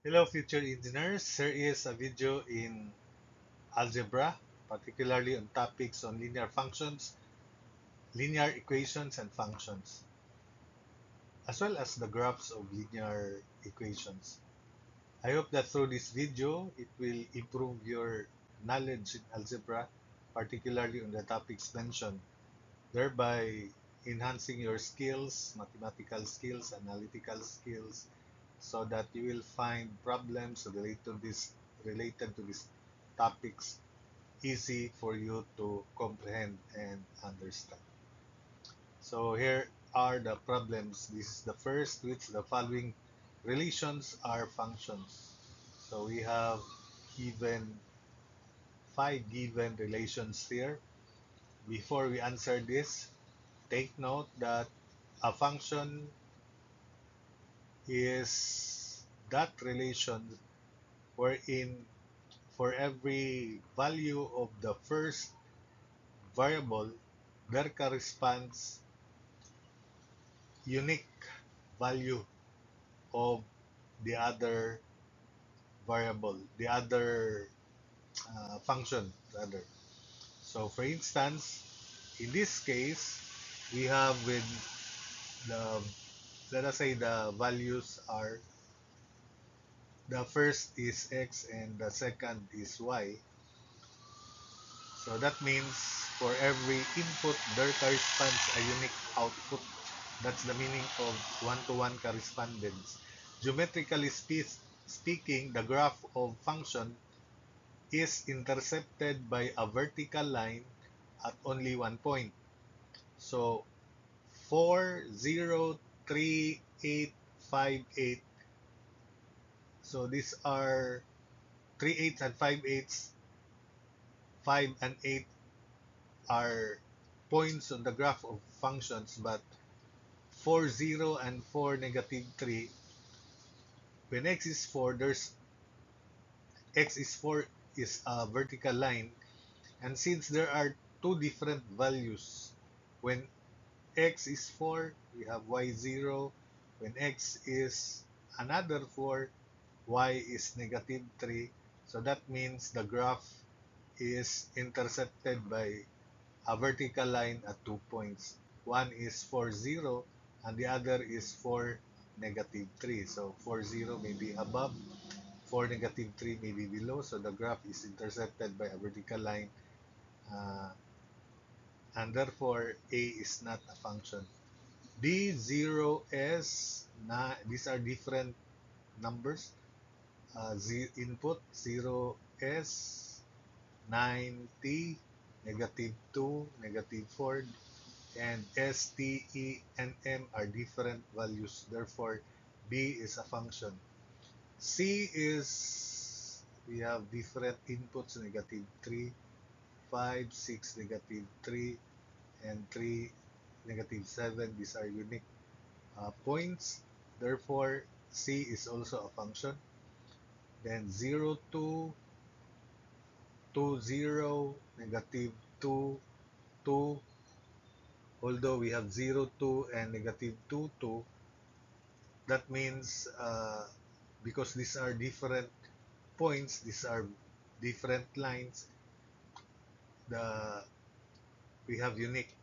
Hello, future engineers. Here is a video in algebra, particularly on topics on linear functions, linear equations, and functions, as well as the graphs of linear equations. I hope that through this video, it will improve your knowledge in algebra, particularly on the topics mentioned, thereby enhancing your skills, mathematical skills, analytical skills, so that you will find problems related to these topics easy for you to comprehend and understand. So here are the problems. This is the first, which the following relations are functions. So we have given five given relations here. Before we answer this, take note that a function is that relation wherein for every value of the first variable, there corresponds unique value of the other variable, the other function rather. So for instance, in this case, we have with the, let us say the values are, the first is x and the second is y. So that means for every input, there corresponds a unique output. That's the meaning of one-to-one correspondence. Geometrically speaking, the graph of function is intercepted by a vertical line at only one point. So 4, 0, 3, 8, 5, 8. So these are 3 eights and 5 eights. 5 and 8 are points on the graph of functions, but 4, 0 and 4, negative 3, when x is 4, there's x is 4 is a vertical line, and since there are two different values, when x is 4, we have y 0. When x is another 4, y is negative 3. So that means the graph is intercepted by a vertical line at 2 points. One is 4, 0, and the other is 4, negative 3. So 4, 0 may be above, 4, negative 3 may be below. So the graph is intercepted by a vertical line, uh, and therefore A is not a function. B, 0, S, these are different numbers. Input 0s, 9t, negative 2, negative 4, and s, t, e, and m are different values. Therefore, b is a function. C is, we have different inputs, negative 3, 5, 6, negative 3, and 3, negative 7. These are unique points. Therefore, C is also a function. Then 0, 2, 2, 0, negative 2, 2. Although we have 0, 2, and negative 2, 2, that means because these are different points, these are different lines, the we have unique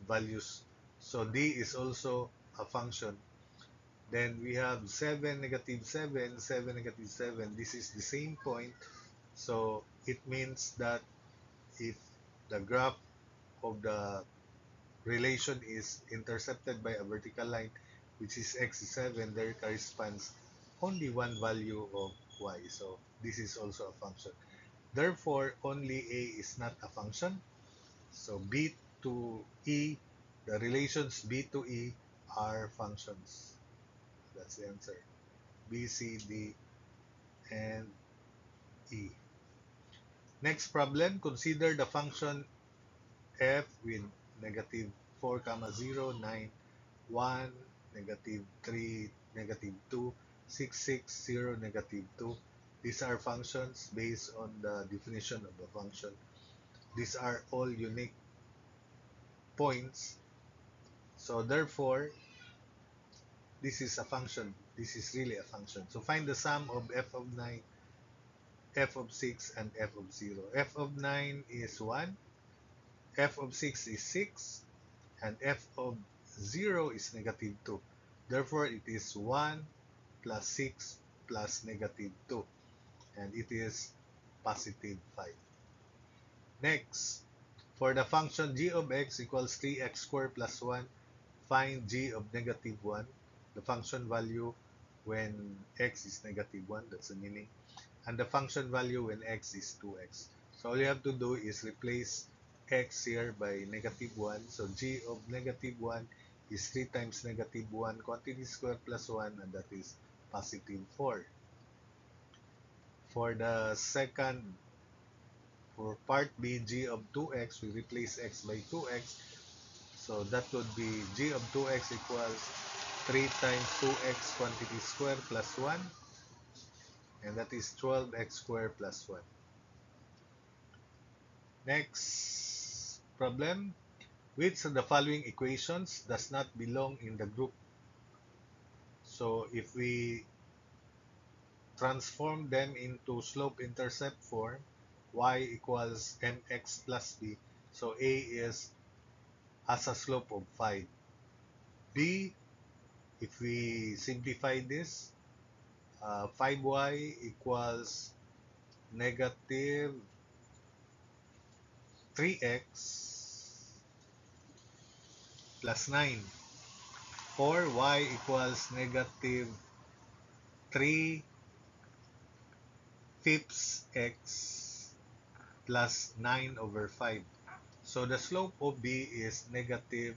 values. So D is also a function. Then we have 7, negative 7, 7, negative 7. This is the same point. So it means that if the graph of the relation is intercepted by a vertical line, which is x is 7, there corresponds only one value of y. So this is also a function. Therefore, only A is not a function. So B to E, the relations B to E are functions. That's the answer. B, C, D, and E. Next problem, consider the function f with negative 4, comma 0, 9, 1, negative 3, negative 2, 6, 6, 0, negative 2. These are functions based on the definition of a function. These are all unique points. So therefore, this is a function. This is really a function. So find the sum of f of 9, f of 6, and f of 0. F of 9 is 1, f of 6 is 6, and f of 0 is negative 2. Therefore, it is 1 plus 6 plus negative 2, and it is positive 5. Next, for the function g of x equals 3x squared plus 1, find g of negative 1, the function value when x is negative 1, that's the meaning, and the function value when x is 2x. So all you have to do is replace x here by negative 1. So g of negative 1 is 3 times negative 1 quantity squared plus 1, and that is positive 4. For the second, for part B, g of 2x, we replace x by 2x. So that would be g of 2x equals 3 times 2x quantity squared plus 1, and that is 12x squared plus 1. Next problem, which of the following equations does not belong in the group? So if we transform them into slope-intercept form, y equals mx plus b. So a has a slope of 5. b, if we simplify this, 5y equals negative 3x plus 9. Or y equals negative 3 fifths x plus 9 over 5. So the slope of b is negative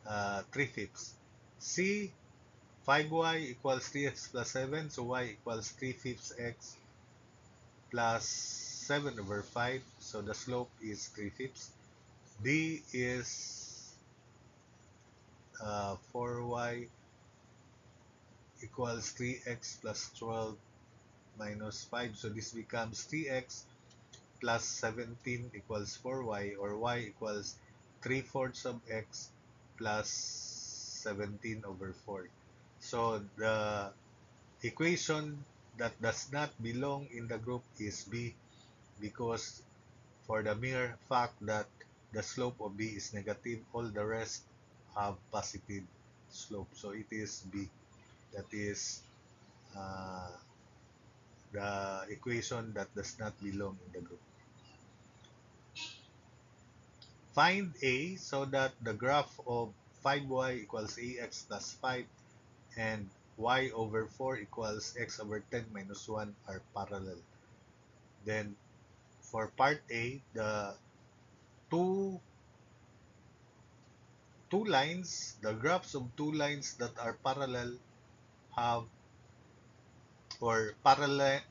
3 fifths. C, 5y equals 3x plus 7, so y equals 3 fifths x plus 7 over 5, so the slope is 3 fifths. D is 4y equals 3x plus 12 minus 5, so this becomes 3x plus 17 equals 4y, or y equals 3/4 of x plus 17 over 4. So the equation that does not belong in the group is B, because for the mere fact that the slope of B is negative, all the rest have positive slope. So it is B. That is uh, the equation that does not belong in the group. Find A so that the graph of 5y equals ax plus 5 and y over 4 equals x over 10 minus 1 are parallel. Then for part A, the two the graphs of two lines that are parallel have, or parallel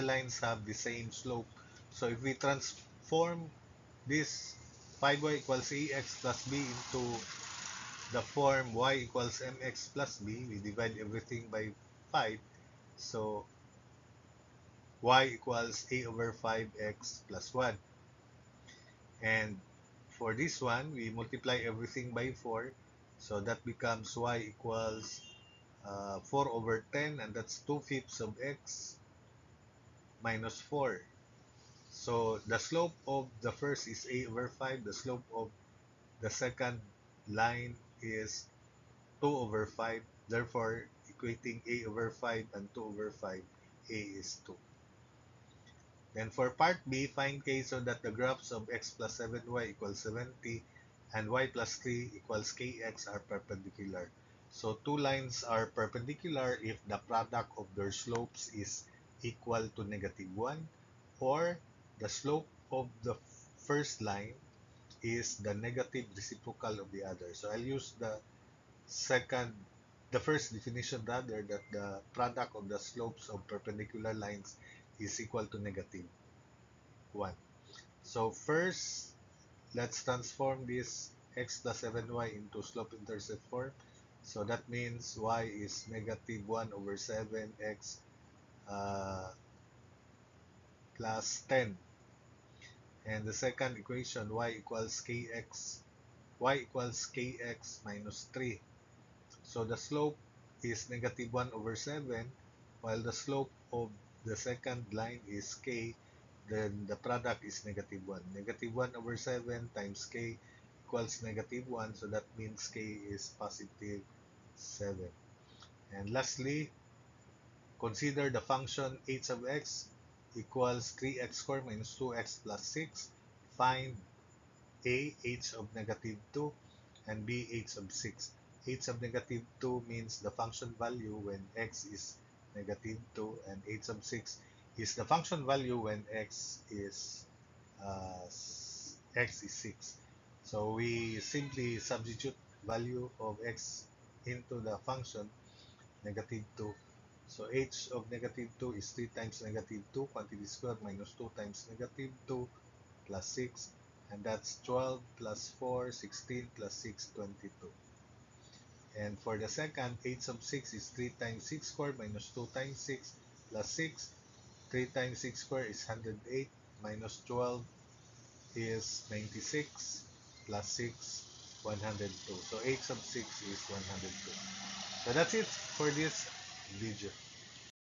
lines have the same slope. So if we transform this 5y equals ax plus b into the form y equals mx plus b, we divide everything by 5. So y equals a over 5x plus 1. And for this one, we multiply everything by 4. So that becomes y equals 4 over 10, and that's 2 fifths of x minus 4. So the slope of the first is a over 5. The slope of the second line is 2 over 5. Therefore, equating a over 5 and 2 over 5, a is 2. Then for part B, find k so that the graphs of x plus 7y equals 70 and y plus 3 equals kx are perpendicular. So two lines are perpendicular if the product of their slopes is equal to negative 1, or the slope of the first line is the negative reciprocal of the other. So I'll use second, the first definition rather, that the product of the slopes of perpendicular lines is equal to negative 1. So first, let's transform this x plus 7y into slope-intercept form. So that means y is negative 1 over 7x plus 10. And the second equation, y equals kx minus 3. So the slope is negative 1 over 7, while the slope of the second line is k, then the product is negative 1. Negative 1 over 7 times k equals negative 1, so that means k is positive 7. And lastly, consider the function h of x equals 3x squared minus 2x plus 6. Find a, h of negative 2, and b, h of 6. H of negative 2 means the function value when x is negative 2, and h of 6 is the function value when uh, x is 6. So we simply substitute value of x into the function negative 2. So h of negative 2 is 3 times negative 2, quantity squared minus 2 times negative 2 plus 6, and that's 12 plus 4, 16 plus 6, 22. And for the second, h of 6 is 3 times 6 squared minus 2 times 6 plus 6. 3 times 6 squared is 108 minus 12 is 96 plus 6, 102. So h of 6 is 102. So that's it for this video.